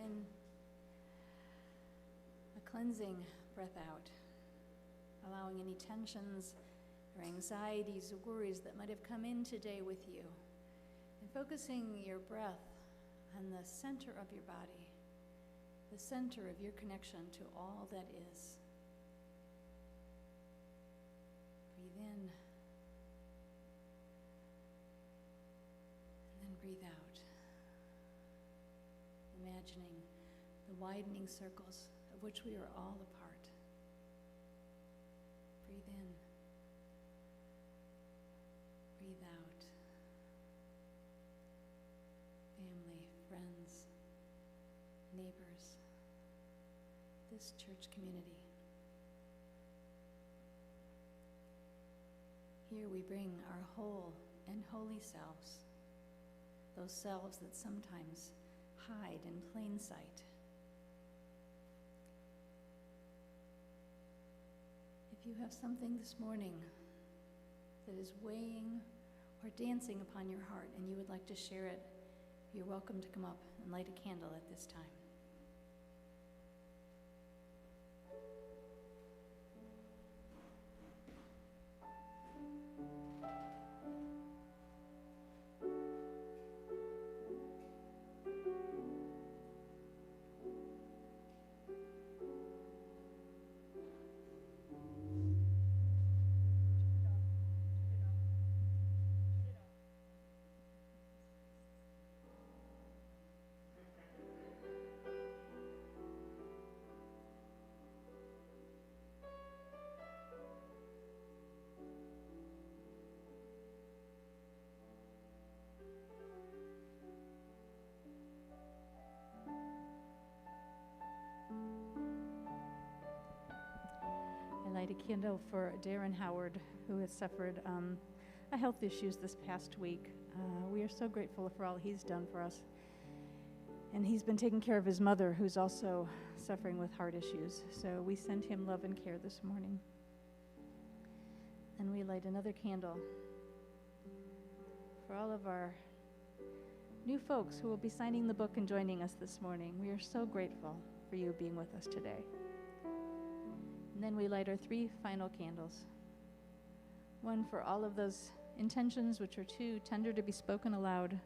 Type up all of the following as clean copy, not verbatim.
in. A cleansing breath out, allowing any tensions or anxieties or worries that might have come in today with you, and focusing your breath on the center of your body, the center of your connection to all that is. Breathe in, and then breathe out, imagining the widening circles of which we are all a part. Breathe in. Breathe out. Family, friends, neighbors, this church community. Here we bring our whole and holy selves, those selves that sometimes hide in plain sight. If you have something this morning that is weighing or dancing upon your heart and you would like to share it, you're welcome to come up and light a candle at this time. Light a candle for Darren Howard, who has suffered a health issues this past week. We are so grateful for all he's done for us. And he's been taking care of his mother, who's also suffering with heart issues. So we send him love and care this morning. And we light another candle for all of our new folks who will be signing the book and joining us this morning. We are so grateful for you being with us today. And then we light our 3 final candles. One for all of those intentions which are too tender to be spoken aloud,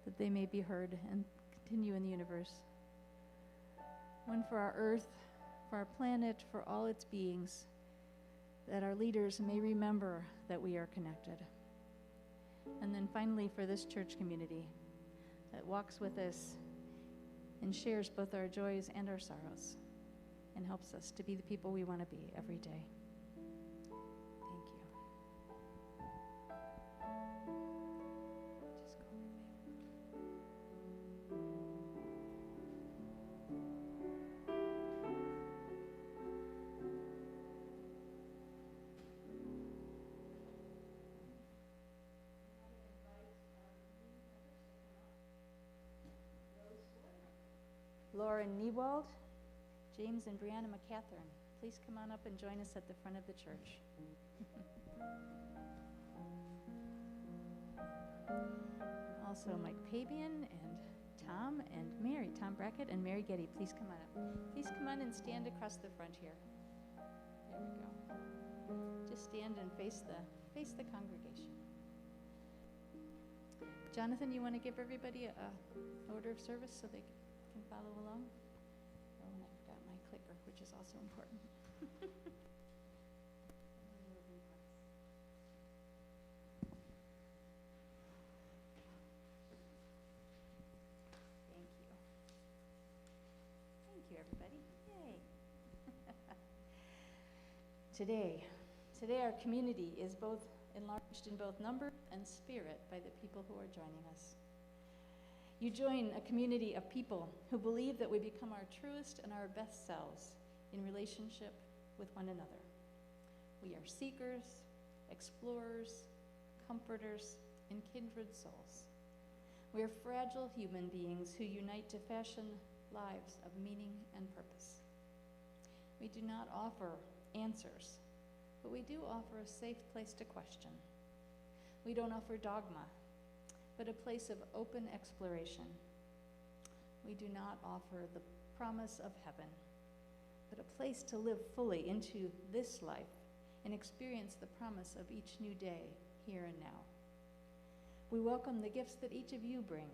that they may be heard and continue in the universe. One for our earth, for our planet, for all its beings, that our leaders may remember that we are connected. And then finally for this church community that walks with us and shares both our joys and our sorrows, and helps us to be the people we want to be every day. Thank you. Just go right there. Lauren Niewald, James and Brianna McCatherine, please come on up and join us at the front of the church. Also Mike Pabian and Tom and Mary, Tom Brackett and Mary Getty, please come on up. Please come on and stand across the front here. There we go. Just stand and face the congregation. Jonathan, you want to give everybody a order of service so they can follow along? Clicker, which is also important. Thank you. Thank you, everybody. Yay. Today our community is both enlarged in both number and spirit by the people who are joining us. You join a community of people who believe that we become our truest and our best selves in relationship with one another. We are seekers, explorers, comforters, and kindred souls. We are fragile human beings who unite to fashion lives of meaning and purpose. We do not offer answers, but we do offer a safe place to question. We don't offer dogma, but a place of open exploration. we do not offer the promise of heaven, but a place to live fully into this life and experience the promise of each new day here and now. We welcome the gifts that each of you bring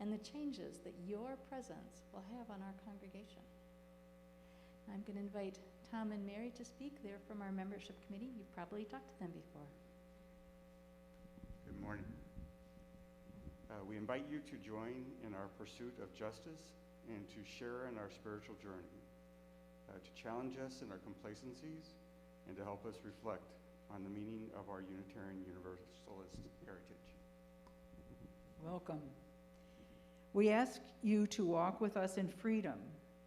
and the changes that your presence will have on our congregation. I'm going to invite Tom and Mary to speak. They're from our membership committee. You've probably talked to them before. Good morning. We invite you to join in our pursuit of justice and to share in our spiritual journey, to challenge us in our complacencies and to help us reflect on the meaning of our Unitarian Universalist heritage. Welcome. We ask you to walk with us in freedom,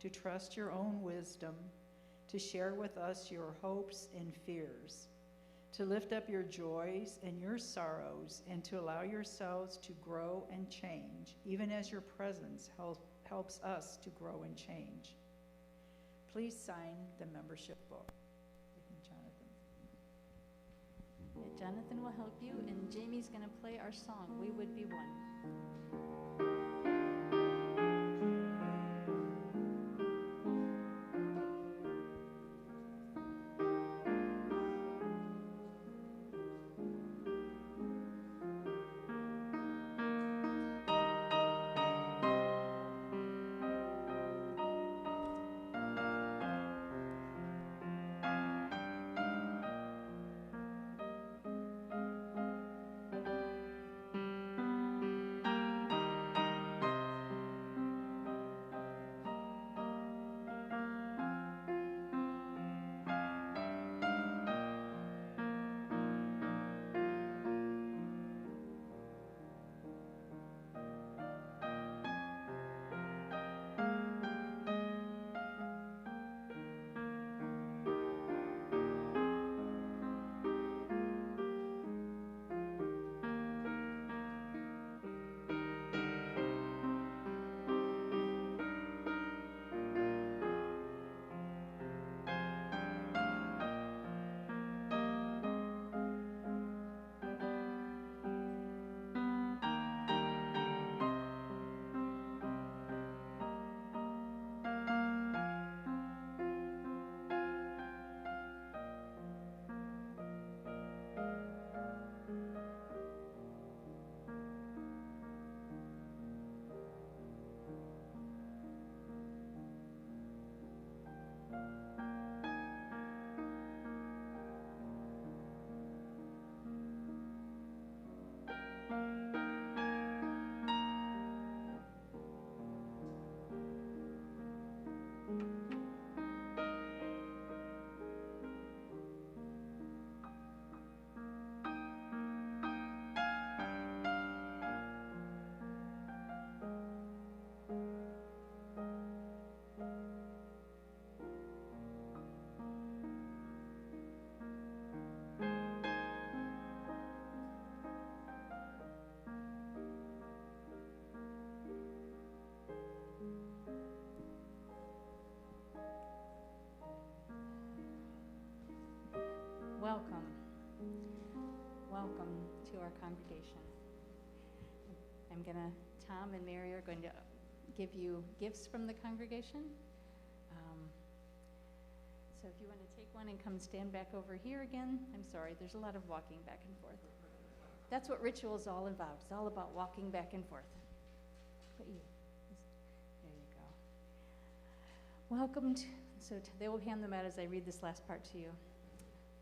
to trust your own wisdom, to share with us your hopes and fears, to lift up your joys and your sorrows, and to allow yourselves to grow and change, even as your presence helps us to grow and change. Please sign the membership book. Jonathan will help you, and Jamie's going to play our song, We Would Be One. Welcome. Welcome to our congregation. Tom and Mary are going to give you gifts from the congregation. So if you want to take one and come stand back over here again. I'm sorry, there's a lot of walking back and forth. That's what ritual is all about. It's all about walking back and forth. There you go. Welcome to, they will hand them out as I read this last part to you.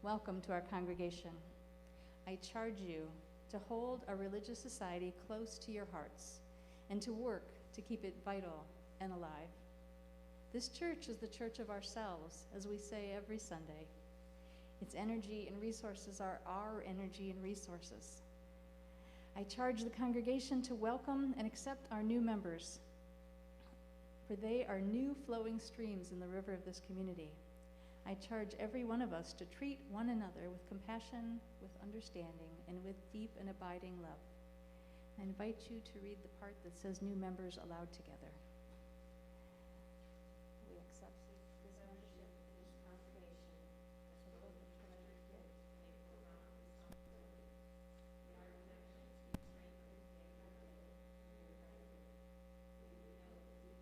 Welcome to our congregation. I charge you to hold our religious society close to your hearts and to work to keep it vital and alive. This church is the church of ourselves, as we say every Sunday. Its energy and resources are our energy and resources. I charge the congregation to welcome and accept our new members, for they are new flowing streams in the river of this community. I charge every one of us to treat one another with compassion, with understanding, and with deep and abiding love. I invite you to read the part that says new members allowed together. We accept this membership in this congregation as both a treasured gift and a profound responsibility. May our connections be strengthened and cultivated in your guidance. May we know that you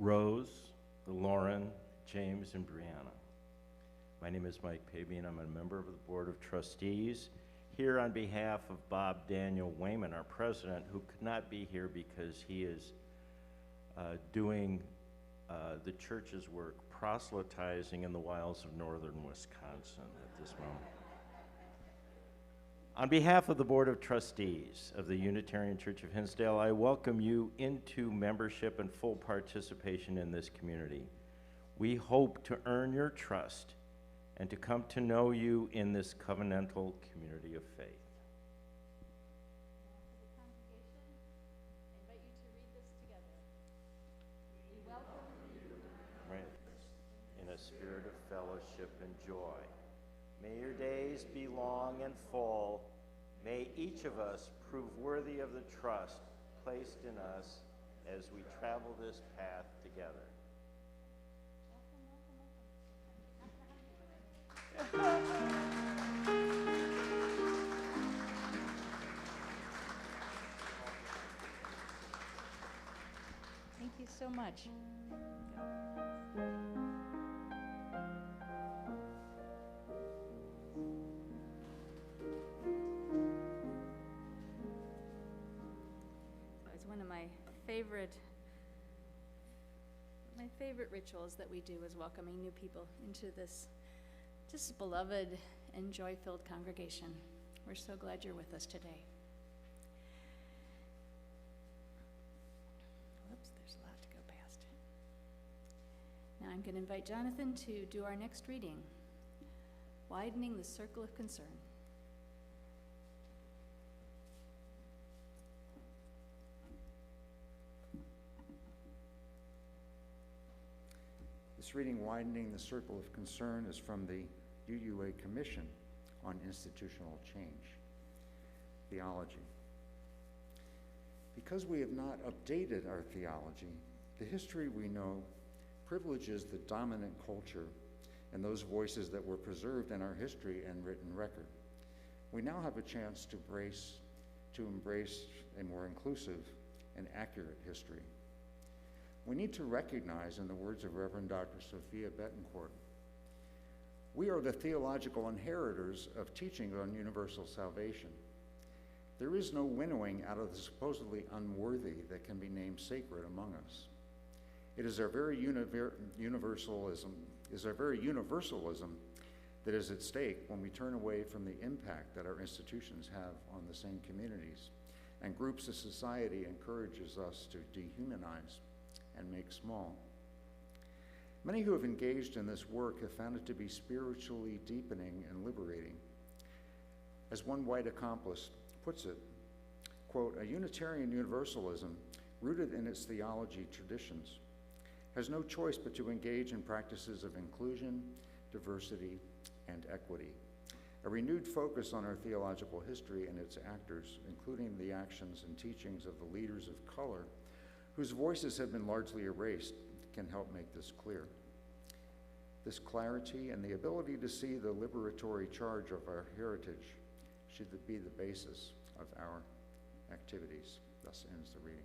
Rose, Lauren, James, and Brianna. My name is Mike Paby, and I'm a member of the Board of Trustees, here on behalf of Bob Daniel Wayman, our president, who could not be here because he is doing the church's work, proselytizing in the wilds of northern Wisconsin at this moment. On behalf of the Board of Trustees of the Unitarian Church of Hinsdale, I welcome you into membership and full participation in this community. We hope to earn your trust and to come to know you in this covenantal community of faith. Now, for the congregation, I invite you to read this together. We welcome you. Friends, in a spirit of fellowship and joy. May your days be long and full. May each of us prove worthy of the trust placed in us as we travel this path together. Thank you so much. It's one of my favorite rituals that we do is welcoming new people into this just beloved and joy-filled congregation. We're so glad you're with us today. Whoops, there's a lot to go past. Now I'm going to invite Jonathan to do our next reading, Widening the Circle of Concern. This reading, Widening the Circle of Concern, is from the UUA Commission on Institutional Change, Theology. Because we have not updated our theology, the history we know privileges the dominant culture and those voices that were preserved in our history and written record. We now have a chance to embrace a more inclusive and accurate history. We need to recognize, in the words of Reverend Dr. Sophia Betancourt, we are the theological inheritors of teaching on universal salvation. There is no winnowing out of the supposedly unworthy that can be named sacred among us. It is our very universalism that is at stake when we turn away from the impact that our institutions have on the same communities and groups of society encourages us to dehumanize and make small. Many who have engaged in this work have found it to be spiritually deepening and liberating. As one white accomplice puts it, quote, "A Unitarian Universalism rooted in its theology traditions has no choice but to engage in practices of inclusion, diversity, and equity. A renewed focus on our theological history and its actors, including the actions and teachings of the leaders of color, whose voices have been largely erased, can help make this clear. This clarity and the ability to see the liberatory charge of our heritage should be the basis of our activities." Thus ends the reading.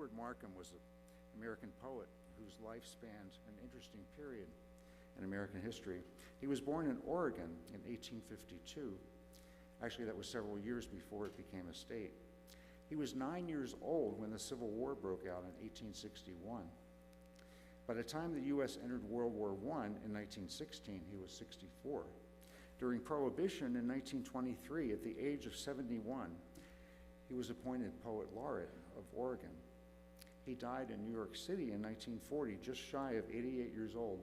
Edward Markham was an American poet whose life spanned an interesting period in American history. He was born in Oregon in 1852. Actually, that was several years before it became a state. He was 9 years old when the Civil War broke out in 1861. By the time the U.S. entered World War I in 1916, he was 64. During Prohibition in 1923, at the age of 71, he was appointed Poet Laureate of Oregon. He died in New York City in 1940, just shy of 88 years old,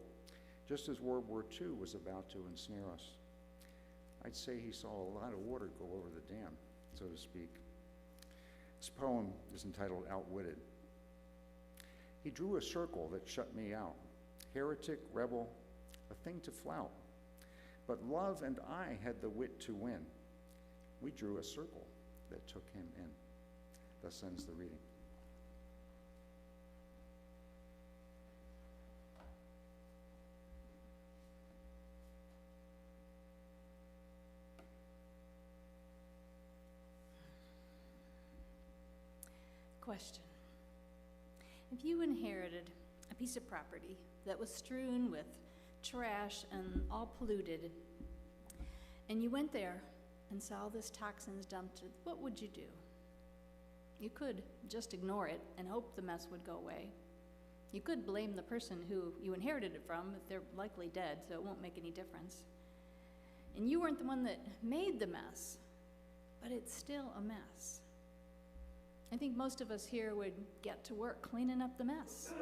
just as World War II was about to ensnare us. I'd say he saw a lot of water go over the dam, so to speak. This poem is entitled Outwitted. He drew a circle that shut me out, heretic, rebel, a thing to flout. But love and I had the wit to win. We drew a circle that took him in. Thus ends the reading. Question. If you inherited a piece of property that was strewn with trash and all polluted, and you went there and saw all this toxins dumped, what would you do? You could just ignore it and hope the mess would go away. You could blame the person who you inherited it from, if they're likely dead, so it won't make any difference. And you weren't the one that made the mess, but it's still a mess. I think most of us here would get to work cleaning up the mess.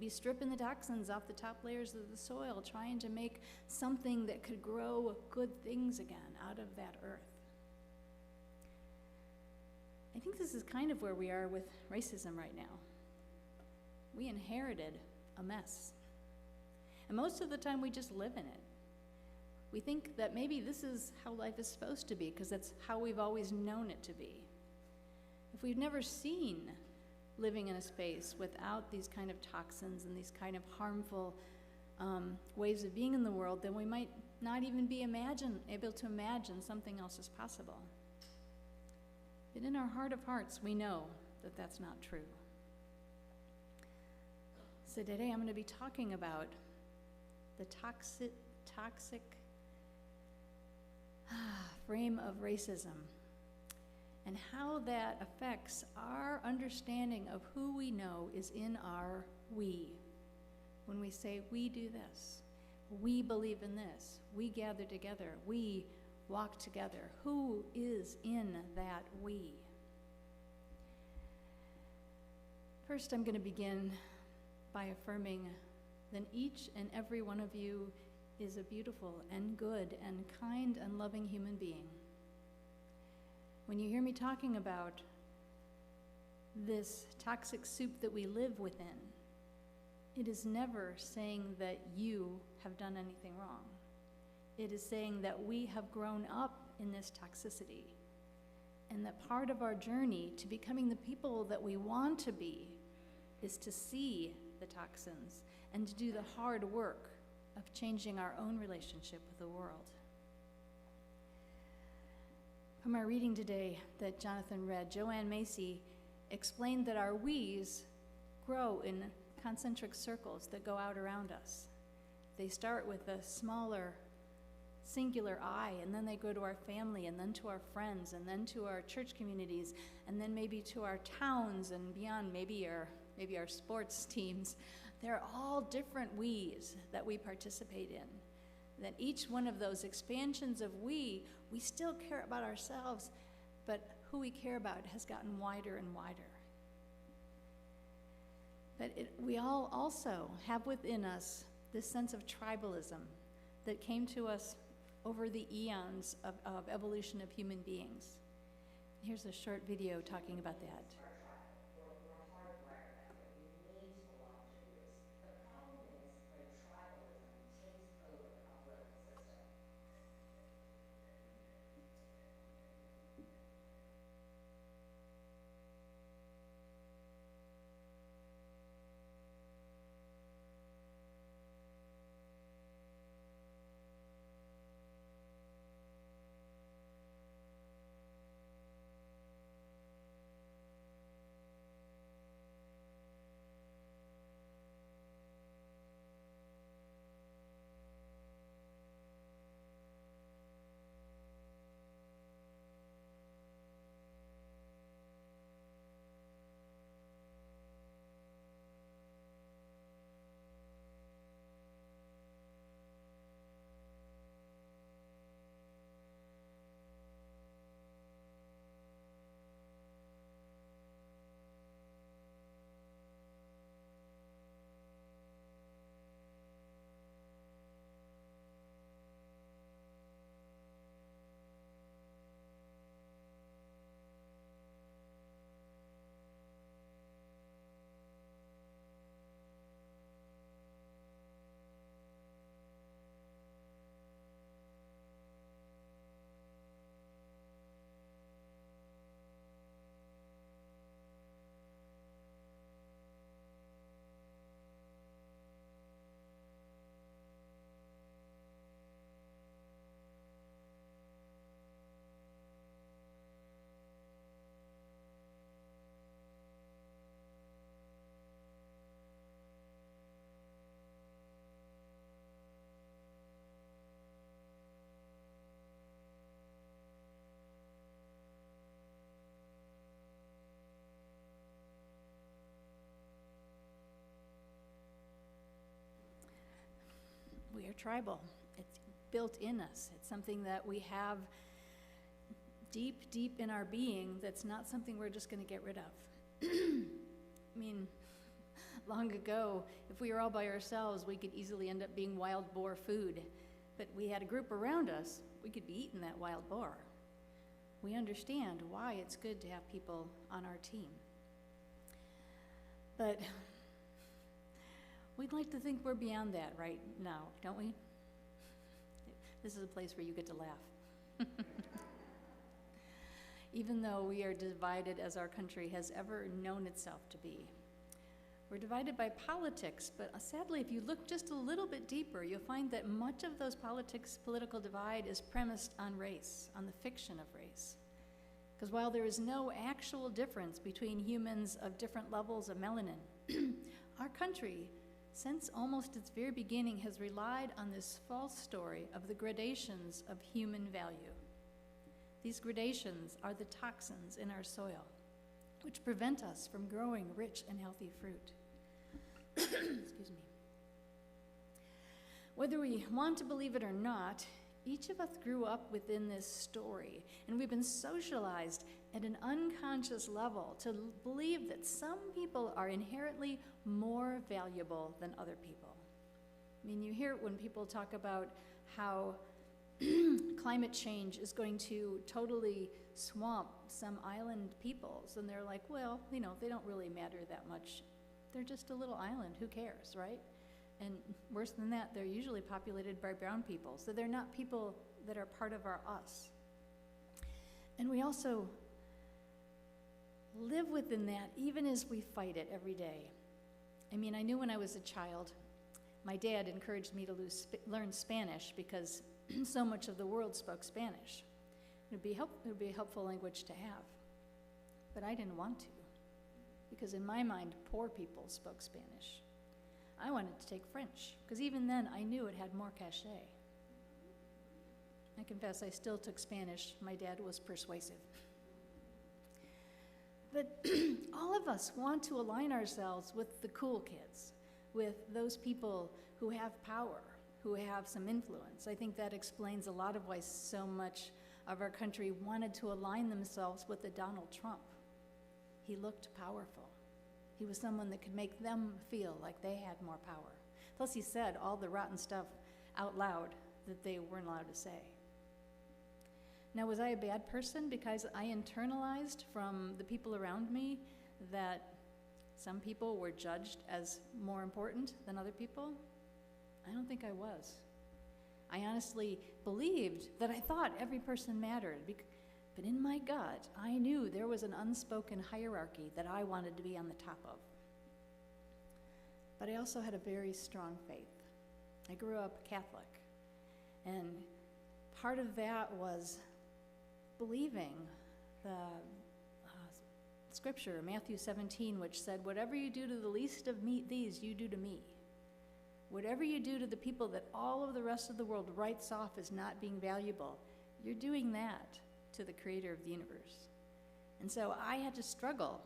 Be stripping the toxins off the top layers of the soil, trying to make something that could grow good things again out of that earth. I think this is kind of where we are with racism right now. We inherited a mess. And most of the time we just live in it. We think that maybe this is how life is supposed to be because that's how we've always known it to be. If we've never seen living in a space without these kind of toxins and these kind of harmful ways of being in the world, then we might not even be able to imagine something else is possible. But in our heart of hearts, we know that that's not true. So today I'm going to be talking about the toxic frame of racism and how that affects our understanding of who we know is in our we. When we say, we do this, we believe in this, we gather together, we walk together, who is in that we? First, I'm going to begin by affirming that each and every one of you is a beautiful and good and kind and loving human being. When you hear me talking about this toxic soup that we live within, it is never saying that you have done anything wrong. It is saying that we have grown up in this toxicity, and that part of our journey to becoming the people that we want to be is to see the toxins and to do the hard work of changing our own relationship with the world. From our reading today that Jonathan read, Joanne Macy explained that our we's grow in concentric circles that go out around us. They start with a smaller, singular I, and then they go to our family, and then to our friends, and then to our church communities, and then maybe to our towns and beyond, maybe our sports teams. They're all different we's that we participate in. That each one of those expansions of we still care about ourselves, but who we care about has gotten wider and wider. But we all also have within us this sense of tribalism that came to us over the eons of evolution of human beings. Here's a short video talking about that. We are tribal. It's built in us. It's something that we have deep, deep in our being that's not something we're just going to get rid of. I mean, long ago, if we were all by ourselves, we could easily end up being wild boar food. But we had a group around us, we could be eating that wild boar. We understand why it's good to have people on our team. But we'd like to think we're beyond that right now, don't we? This is a place where you get to laugh. Even though we are divided as our country has ever known itself to be. We're divided by politics, but sadly, if you look just a little bit deeper, you'll find that much of those political divide is premised on race, on the fiction of race. Because while there is no actual difference between humans of different levels of melanin, our country, since almost its very beginning, has relied on this false story of the gradations of human value. These gradations are the toxins in our soil, which prevent us from growing rich and healthy fruit. Excuse me. Whether we want to believe it or not, each of us grew up within this story, and we've been socialized at an unconscious level to believe that some people are inherently more valuable than other people. I mean, you hear it when people talk about how climate change is going to totally swamp some island peoples, and they're like, well, you know, they don't really matter that much. They're just a little island, who cares, right? And worse than that, they're usually populated by brown people, so they're not people that are part of our us. And we also live within that even as we fight it every day. I mean, I knew when I was a child, my dad encouraged me to learn Spanish because so much of the world spoke Spanish. It would be a helpful language to have. But I didn't want to, because in my mind, poor people spoke Spanish. I wanted to take French, because even then I knew it had more cachet. I confess I still took Spanish. My dad was persuasive. But all of us want to align ourselves with the cool kids, with those people who have power, who have some influence. I think that explains a lot of why so much of our country wanted to align themselves with the Donald Trump. He looked powerful. He was someone that could make them feel like they had more power. Plus, he said all the rotten stuff out loud that they weren't allowed to say. Now, was I a bad person because I internalized from the people around me that some people were judged as more important than other people? I don't think I was. I honestly believed that I thought every person mattered, but in my gut, I knew there was an unspoken hierarchy that I wanted to be on the top of. But I also had a very strong faith. I grew up Catholic, and part of that was believing the scripture, Matthew 17, which said, "Whatever you do to the least of these, you do to me. Whatever you do to the people that all of the rest of the world writes off as not being valuable, you're doing that to the creator of the universe." And so I had to struggle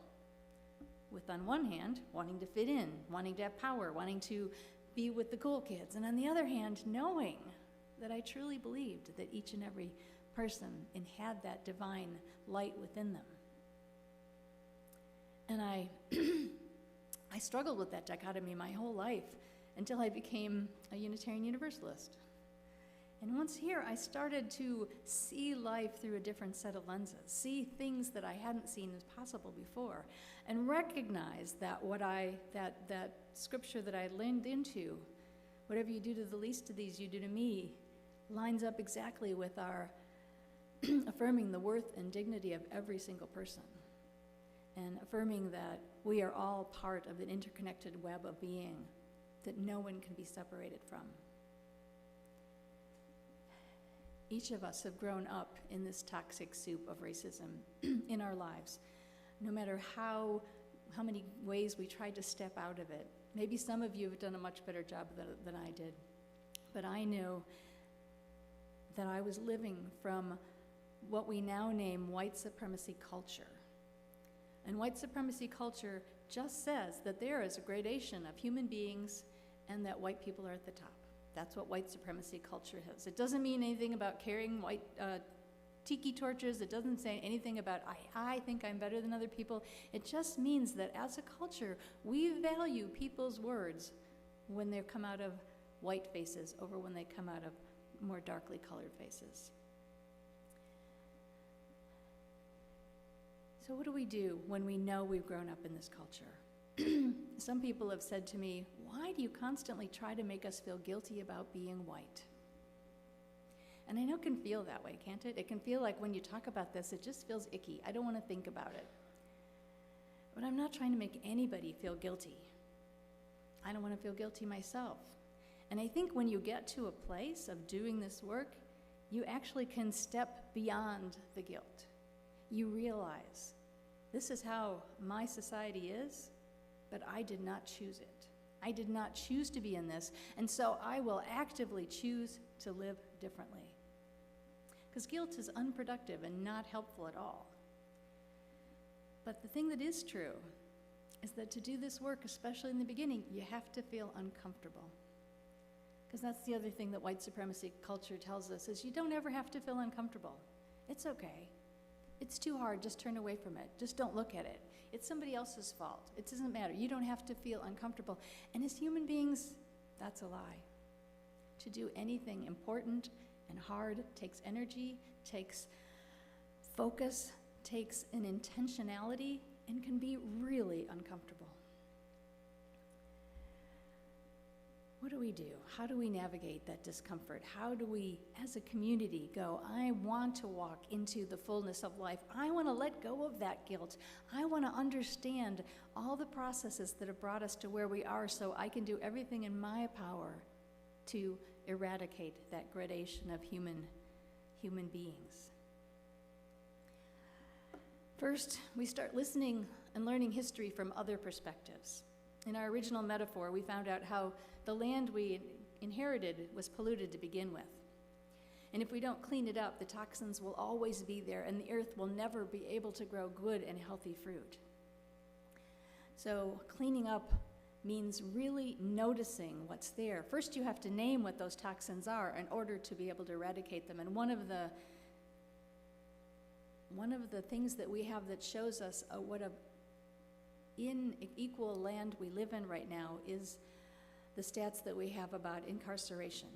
with, on one hand, wanting to fit in, wanting to have power, wanting to be with the cool kids, and on the other hand, knowing that I truly believed that each and every person had that divine light within them. And I struggled with that dichotomy my whole life until I became a Unitarian Universalist. And once here, I started to see life through a different set of lenses, see things that I hadn't seen as possible before, and recognize that that scripture that I leaned into, whatever you do to the least of these, you do to me, lines up exactly with our affirming the worth and dignity of every single person, and affirming that we are all part of an interconnected web of being that no one can be separated from. Each of us have grown up in this toxic soup of racism in our lives, no matter how many ways we tried to step out of it. Maybe some of you have done a much better job than I did, but I know that I was living from what we now name white supremacy culture. And white supremacy culture just says that there is a gradation of human beings and that white people are at the top. That's what white supremacy culture has. It doesn't mean anything about carrying white tiki torches. It doesn't say anything about, I think I'm better than other people. It just means that as a culture, we value people's words when they come out of white faces over when they come out of more darkly colored faces. So what do we do when we know we've grown up in this culture? Some people have said to me, why do you constantly try to make us feel guilty about being white? And I know it can feel that way, can't it? It can feel like when you talk about this, it just feels icky. I don't want to think about it. But I'm not trying to make anybody feel guilty. I don't want to feel guilty myself. And I think when you get to a place of doing this work, you actually can step beyond the guilt. You realize, this is how my society is, but I did not choose it. I did not choose to be in this, and so I will actively choose to live differently. Because guilt is unproductive and not helpful at all. But the thing that is true is that to do this work, especially in the beginning, you have to feel uncomfortable. Because that's the other thing that white supremacy culture tells us, is you don't ever have to feel uncomfortable. It's okay. It's too hard, just turn away from it. Just don't look at it. It's somebody else's fault. It doesn't matter. You don't have to feel uncomfortable. And as human beings, that's a lie. To do anything important and hard takes energy, takes focus, takes an intentionality, and can be really uncomfortable. What do we do? How do we navigate that discomfort? How do we, as a community, go, I want to walk into the fullness of life. I want to let go of that guilt. I want to understand all the processes that have brought us to where we are so I can do everything in my power to eradicate that gradation of human beings. First, we start listening and learning history from other perspectives. In our original metaphor, we found out how the land we inherited was polluted to begin with. And if we don't clean it up, the toxins will always be there, and the earth will never be able to grow good and healthy fruit. So cleaning up means really noticing what's there. First, you have to name what those toxins are in order to be able to eradicate them. And one of the things that we have that shows us what a unequal land we live in right now is the stats that we have about incarceration,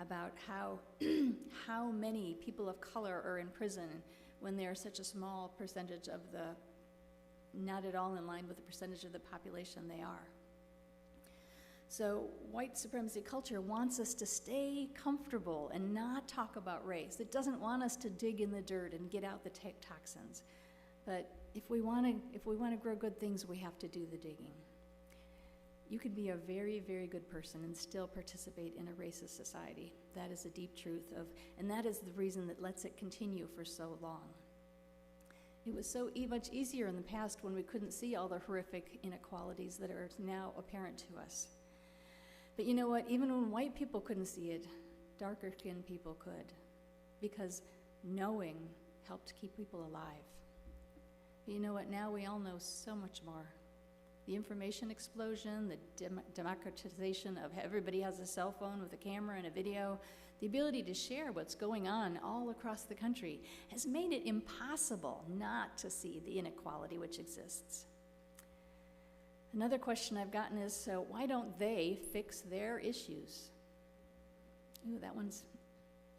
about how many people of color are in prison when they're such a small percentage of the, not at all in line with the percentage of the population they are. So white supremacy culture wants us to stay comfortable and not talk about race. It doesn't want us to dig in the dirt and get out the toxins. But if we want to grow good things, we have to do the digging. You can be a very, very good person and still participate in a racist society. That is a deep truth and that is the reason that lets it continue for so long. It was so much easier in the past when we couldn't see all the horrific inequalities that are now apparent to us. But you know what? Even when white people couldn't see it, darker-skinned people could, because knowing helped keep people alive. But you know what? Now we all know so much more. The information explosion, the democratization of everybody has a cell phone with a camera and a video, the ability to share what's going on all across the country has made it impossible not to see the inequality which exists. Another question I've gotten is, so why don't they fix their issues? Ooh, that one's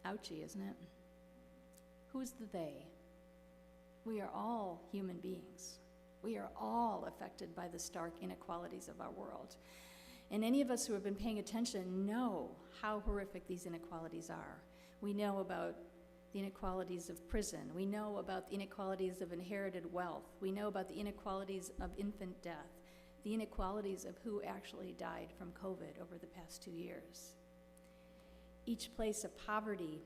ouchy, isn't it? Who's the they? We are all human beings. We are all affected by the stark inequalities of our world. And any of us who have been paying attention know how horrific these inequalities are. We know about the inequalities of prison. We know about the inequalities of inherited wealth. We know about the inequalities of infant death, the inequalities of who actually died from COVID over the past 2 years. Each place of poverty,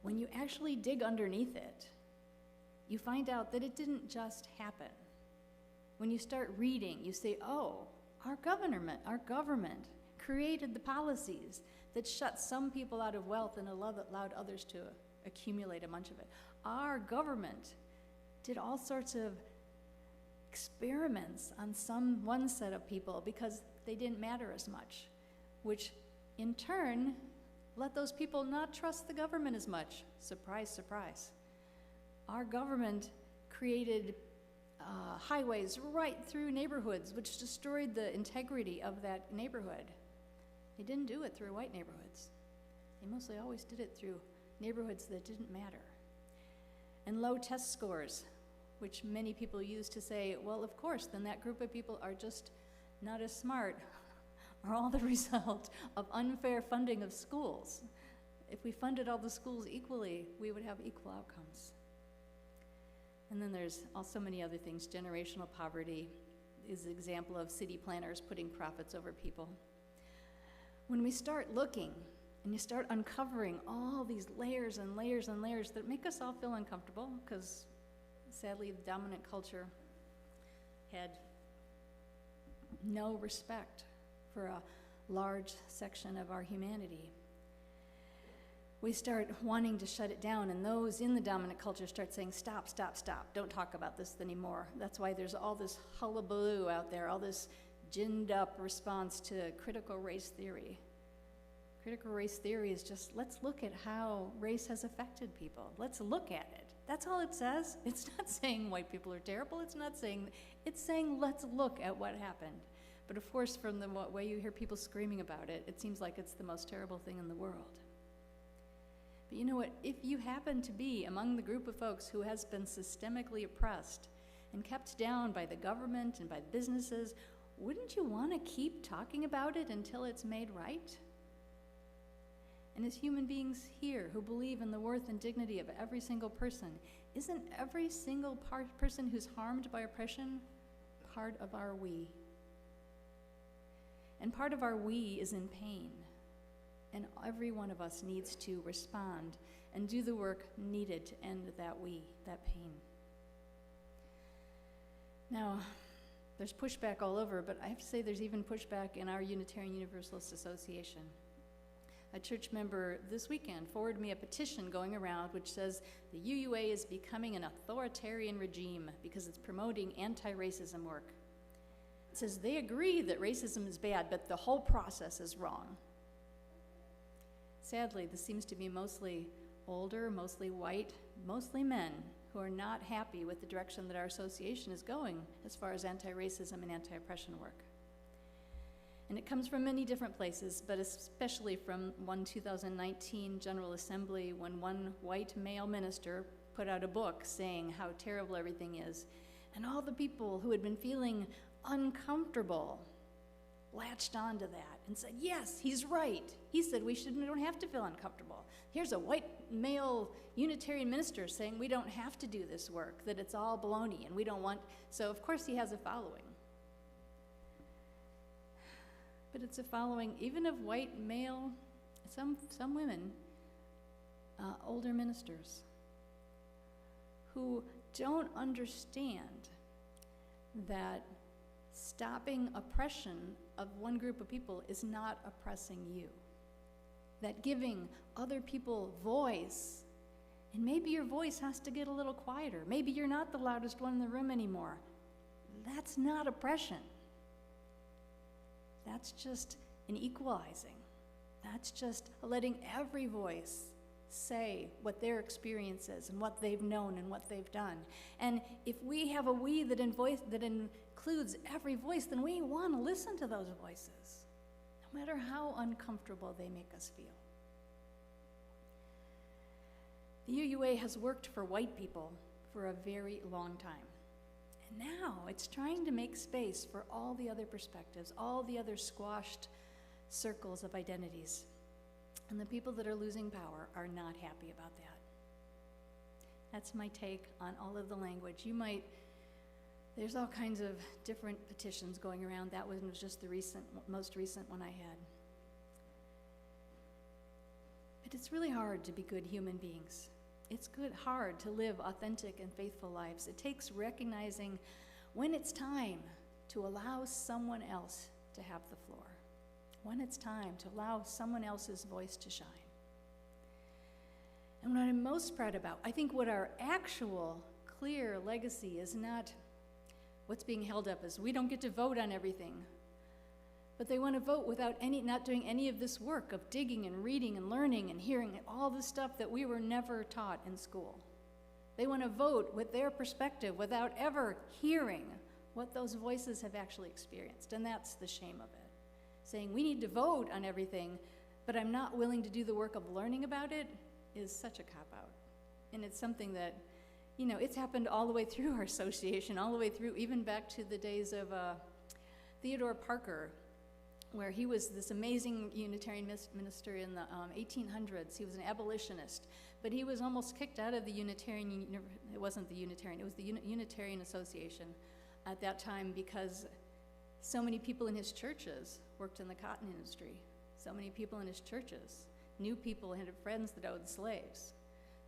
when you actually dig underneath it, you find out that it didn't just happen. When you start reading, you say, oh, our government created the policies that shut some people out of wealth and allowed others to accumulate a bunch of it. Our government did all sorts of experiments on one set of people because they didn't matter as much. which in turn let those people not trust the government as much. Surprise, surprise. Our government created highways right through neighborhoods, which destroyed the integrity of that neighborhood. They didn't do it through white neighborhoods. They mostly always did it through neighborhoods that didn't matter. And low test scores, which many people use to say, well, of course, then that group of people are just not as smart, are all the result of unfair funding of schools. If we funded all the schools equally, we would have equal outcomes. And then there's also many other things. Generational poverty is an example of city planners putting profits over people. When we start looking and you start uncovering all these layers and layers and layers that make us all feel uncomfortable, because sadly the dominant culture had no respect for a large section of our humanity. We start wanting to shut it down, and those in the dominant culture start saying, stop, stop, stop, don't talk about this anymore. That's why there's all this hullabaloo out there, all this ginned up response to critical race theory. Critical race theory is just, let's look at how race has affected people. Let's look at it. That's all it says. It's not saying white people are terrible. It's saying let's look at what happened. But of course, from the way you hear people screaming about it, it seems like it's the most terrible thing in the world. But you know what? If you happen to be among the group of folks who has been systemically oppressed and kept down by the government and by the businesses, wouldn't you want to keep talking about it until it's made right? And as human beings here who believe in the worth and dignity of every single person, isn't every single person who's harmed by oppression part of our we? And part of our we is in pain. And every one of us needs to respond and do the work needed to end that pain. Now, there's pushback all over, but I have to say there's even pushback in our Unitarian Universalist Association. A church member this weekend forwarded me a petition going around which says the UUA is becoming an authoritarian regime because it's promoting anti-racism work. It says they agree that racism is bad, but the whole process is wrong. Sadly, this seems to be mostly older, mostly white, mostly men who are not happy with the direction that our association is going as far as anti-racism and anti-oppression work. And it comes from many different places, but especially from one 2019 General Assembly when one white male minister put out a book saying how terrible everything is. And all the people who had been feeling uncomfortable latched onto that and said, yes, he's right. He said we don't have to feel uncomfortable. Here's a white male Unitarian minister saying we don't have to do this work, that it's all baloney and we don't want, so of course he has a following. But it's a following even of white male, some women, older ministers who don't understand that stopping oppression of one group of people is not oppressing you. That giving other people voice, and maybe your voice has to get a little quieter. Maybe you're not the loudest one in the room anymore. That's not oppression. That's just an equalizing. That's just letting every voice say what their experience is and what they've known and what they've done. And if we have a we that includes every voice, then we want to listen to those voices, no matter how uncomfortable they make us feel. The UUA has worked for white people for a very long time. And now it's trying to make space for all the other perspectives, all the other squashed circles of identities. And the people that are losing power are not happy about that. That's my take on all of the language. There's all kinds of different petitions going around. That one was just the most recent one I had. But it's really hard to be good human beings. It's hard to live authentic and faithful lives. It takes recognizing when it's time to allow someone else to have the floor, when it's time to allow someone else's voice to shine. And what I'm most proud about, I think what our actual clear legacy is not what's being held up as we don't get to vote on everything. But they want to vote without not doing any of this work of digging and reading and learning and hearing all the stuff that we were never taught in school. They want to vote with their perspective without ever hearing what those voices have actually experienced. And that's the shame of it. Saying we need to vote on everything, but I'm not willing to do the work of learning about it is such a cop-out. And it's something that, it's happened all the way through our association, all the way through even back to the days of Theodore Parker, where he was this amazing Unitarian minister in the 1800s. He was an abolitionist, but he was almost kicked out of the Unitarian, it wasn't the Unitarian, it was the Unitarian Association at that time because so many people in his churches worked in the cotton industry. So many people in his churches knew people and had friends that owned slaves.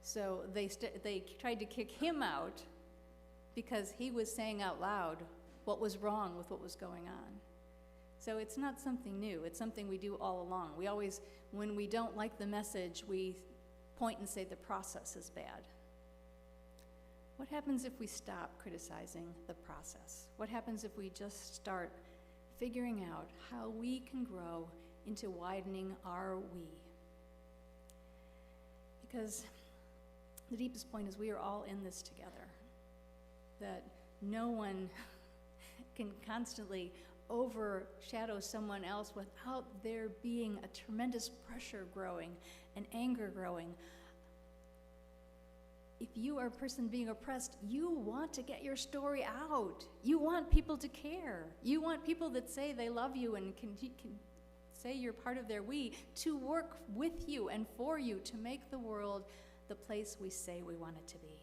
So they tried to kick him out because he was saying out loud what was wrong with what was going on. So it's not something new. It's something we do all along. We always, when we don't like the message, we point and say the process is bad. What happens if we stop criticizing the process? What happens if we just start figuring out how we can grow into widening our we? Because the deepest point is we are all in this together. That no one can constantly overshadow someone else without there being a tremendous pressure growing and anger growing. If you are a person being oppressed, you want to get your story out. You want people to care. You want people that say they love you and can say you're part of their we to work with you and for you to make the world the place we say we want it to be.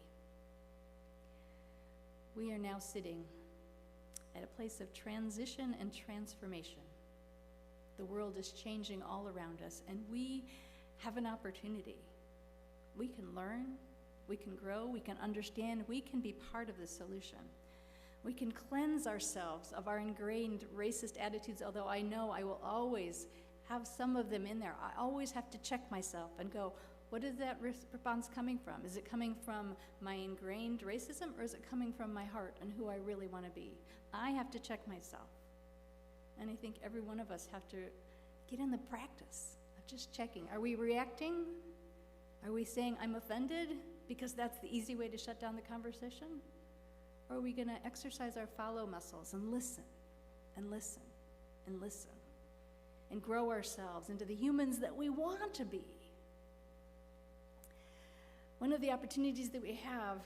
We are now sitting at a place of transition and transformation. The world is changing all around us, and we have an opportunity. We can learn, we can grow, we can understand, we can be part of the solution. We can cleanse ourselves of our ingrained racist attitudes, although I know I will always have some of them in there. I always have to check myself and go, what is that response coming from? Is it coming from my ingrained racism, or is it coming from my heart and who I really want to be? I have to check myself. And I think every one of us have to get in the practice of just checking. Are we reacting? Are we saying I'm offended because that's the easy way to shut down the conversation? Or are we going to exercise our follow muscles and listen and listen and listen and grow ourselves into the humans that we want to be? One of the opportunities that we have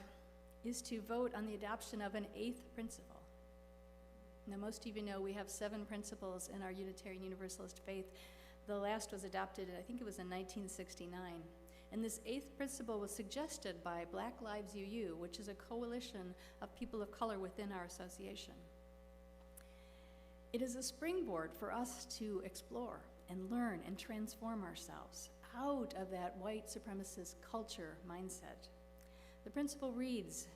is to vote on the adoption of an 8th principle. Now, most of you know we have 7 principles in our Unitarian Universalist faith. The last was adopted, I think it was in 1969. And this 8th principle was suggested by Black Lives UU, which is a coalition of people of color within our association. It is a springboard for us to explore and learn and transform ourselves out of that white supremacist culture mindset. The principle reads,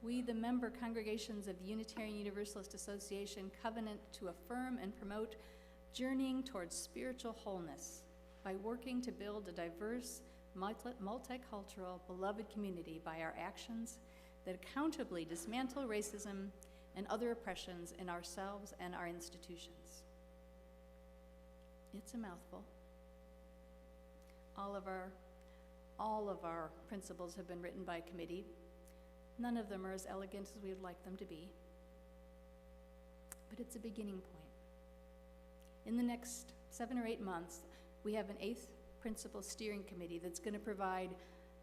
"We, the member congregations of the Unitarian Universalist Association, covenant to affirm and promote journeying towards spiritual wholeness by working to build a diverse, multicultural, beloved community by our actions that accountably dismantle racism and other oppressions in ourselves and our institutions." It's a mouthful. All of our principles have been written by committee. None of them are as elegant as we would like them to be. But it's a beginning point. In the next 7 or 8 months, we have an 8th principle steering committee that's going to provide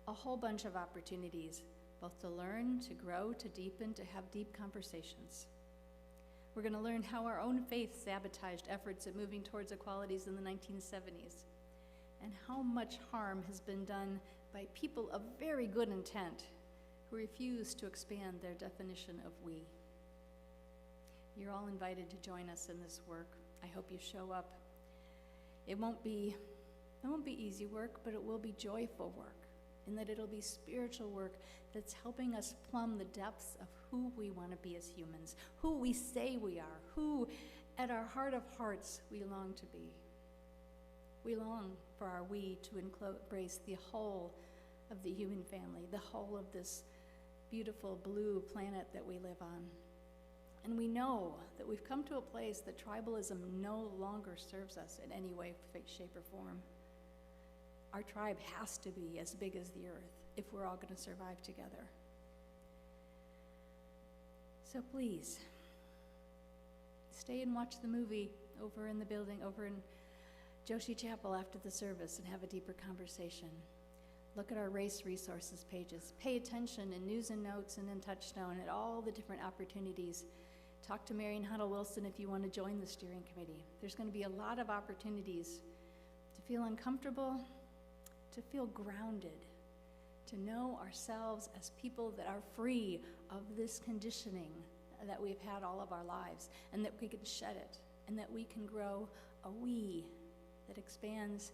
a whole bunch of opportunities, both to learn, to grow, to deepen, to have deep conversations. We're going to learn how our own faith sabotaged efforts at moving towards equalities in the 1970s, and how much harm has been done by people of very good intent who refuse to expand their definition of we. You're all invited to join us in this work. I hope you show up. It won't be easy work, but it will be joyful work, in that it'll be spiritual work that's helping us plumb the depths of who we want to be as humans, who we say we are, who at our heart of hearts we long to be. We long for our we to embrace the whole of the human family, the whole of this beautiful blue planet that we live on. And we know that we've come to a place that tribalism no longer serves us in any way, shape, or form. Our tribe has to be as big as the earth if we're all going to survive together. So please, stay and watch the movie over in the building, over in Joshi Chapel after the service, and have a deeper conversation. Look at our race resources pages. Pay attention in news and notes and in Touchstone at all the different opportunities. Talk to Marion Huddle Wilson if you want to join the steering committee. There's going to be a lot of opportunities to feel uncomfortable, to feel grounded, to know ourselves as people that are free of this conditioning that we've had all of our lives, and that we can shed it, and that we can grow a we that expands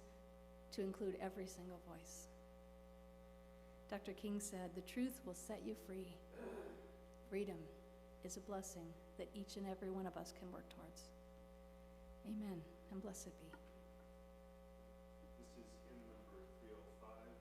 to include every single voice. Dr. King said, "The truth will set you free." Freedom is a blessing that each and every one of us can work towards. Amen, and blessed be. This is hymn number 305.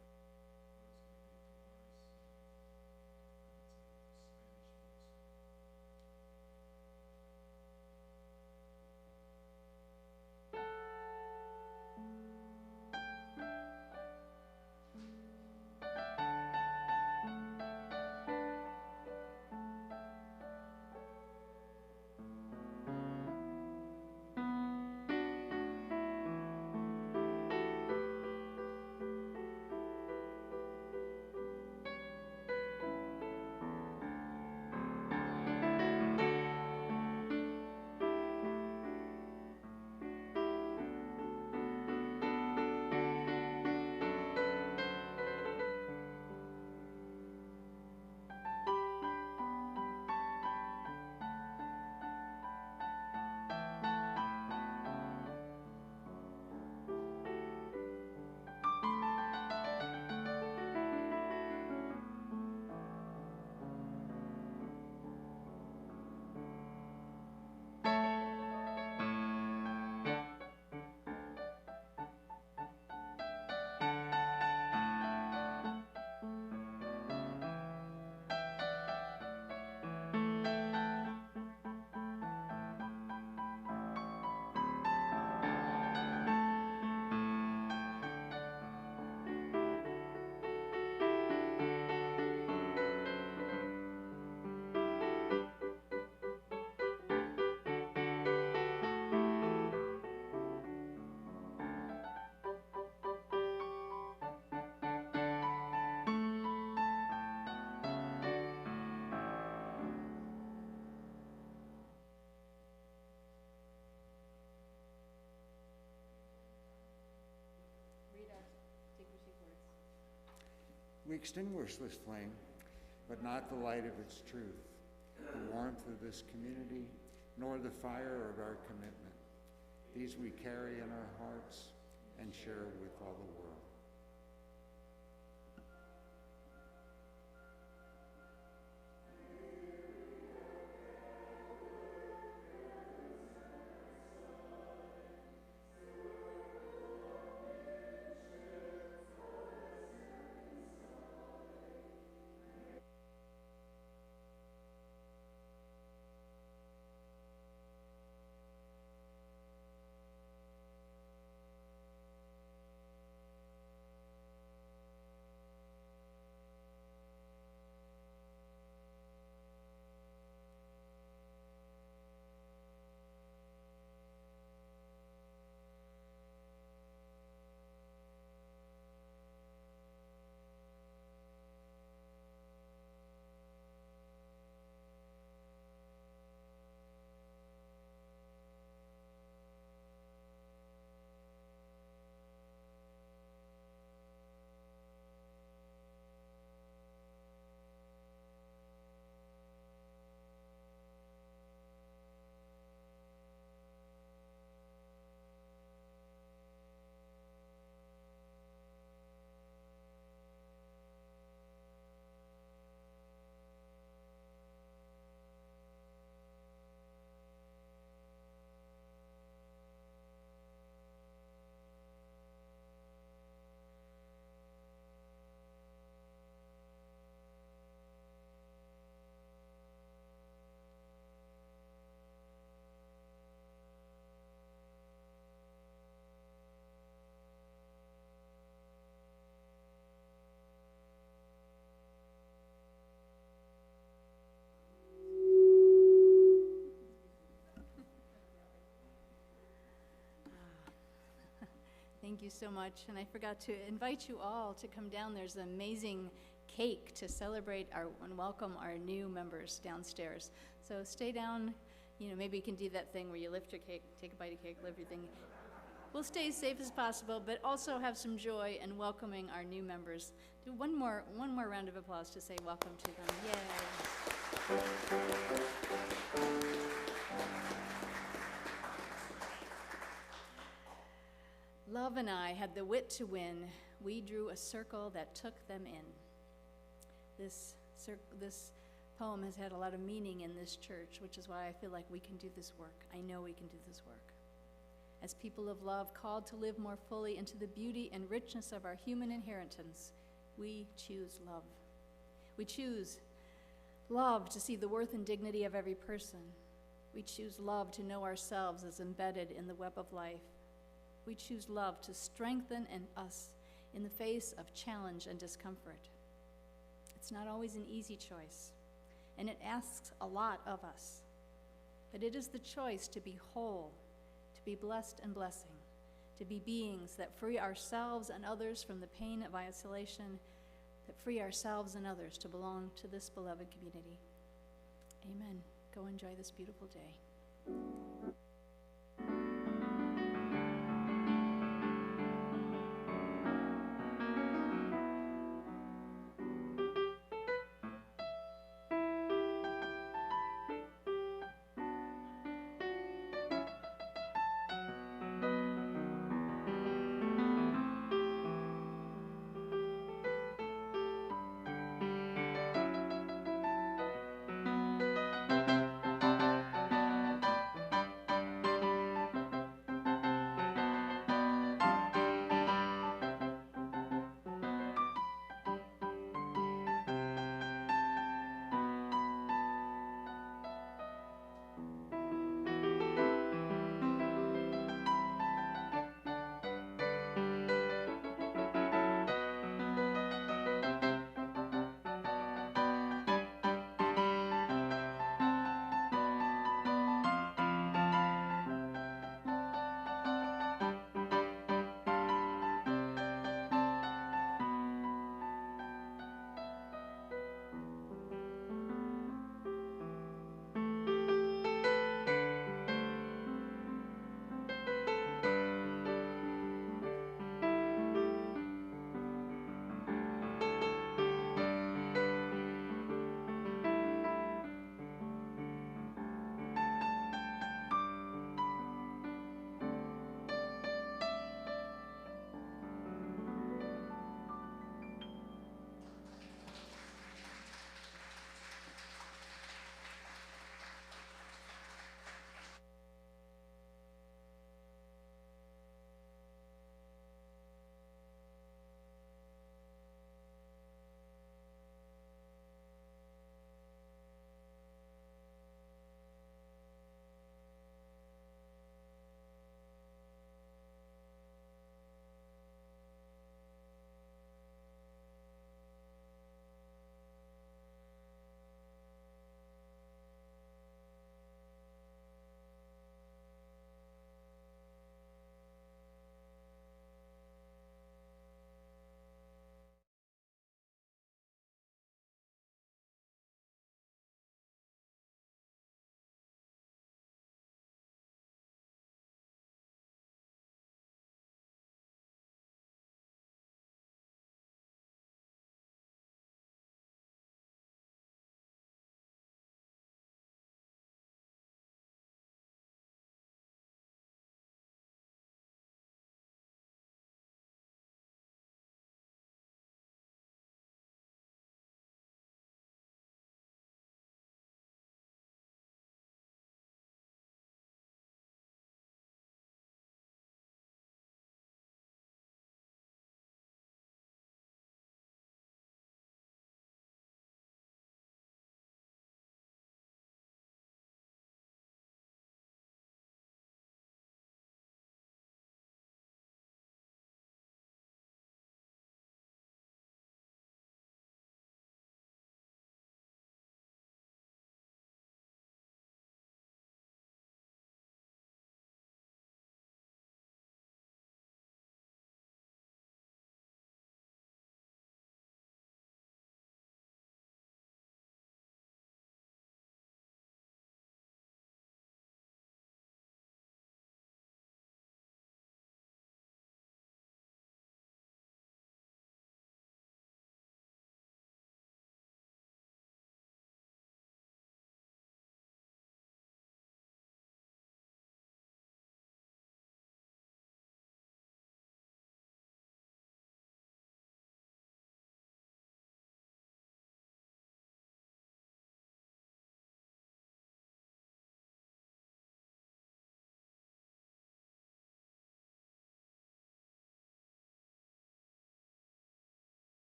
We extinguish this flame, but not the light of its truth, the warmth of this community, nor the fire of our commitment. These we carry in our hearts and share with all the world. Thank you so much. And I forgot to invite you all to come down. There's an amazing cake to celebrate and welcome our new members downstairs. So stay down. You know, maybe you can do that thing where you lift your cake, take a bite of cake, lift your thing. We'll stay as safe as possible, but also have some joy in welcoming our new members. Do one more round of applause to say welcome to them. Yay. Love and I had the wit to win. We drew a circle that took them in. This poem has had a lot of meaning in this church, which is why I feel like we can do this work. I know we can do this work. As people of love, called to live more fully into the beauty and richness of our human inheritance, we choose love. We choose love to see the worth and dignity of every person. We choose love to know ourselves as embedded in the web of life. We choose love to strengthen us in the face of challenge and discomfort. It's not always an easy choice, and it asks a lot of us. But it is the choice to be whole, to be blessed and blessing, to be beings that free ourselves and others from the pain of isolation, that free ourselves and others to belong to this beloved community. Amen. Go enjoy this beautiful day.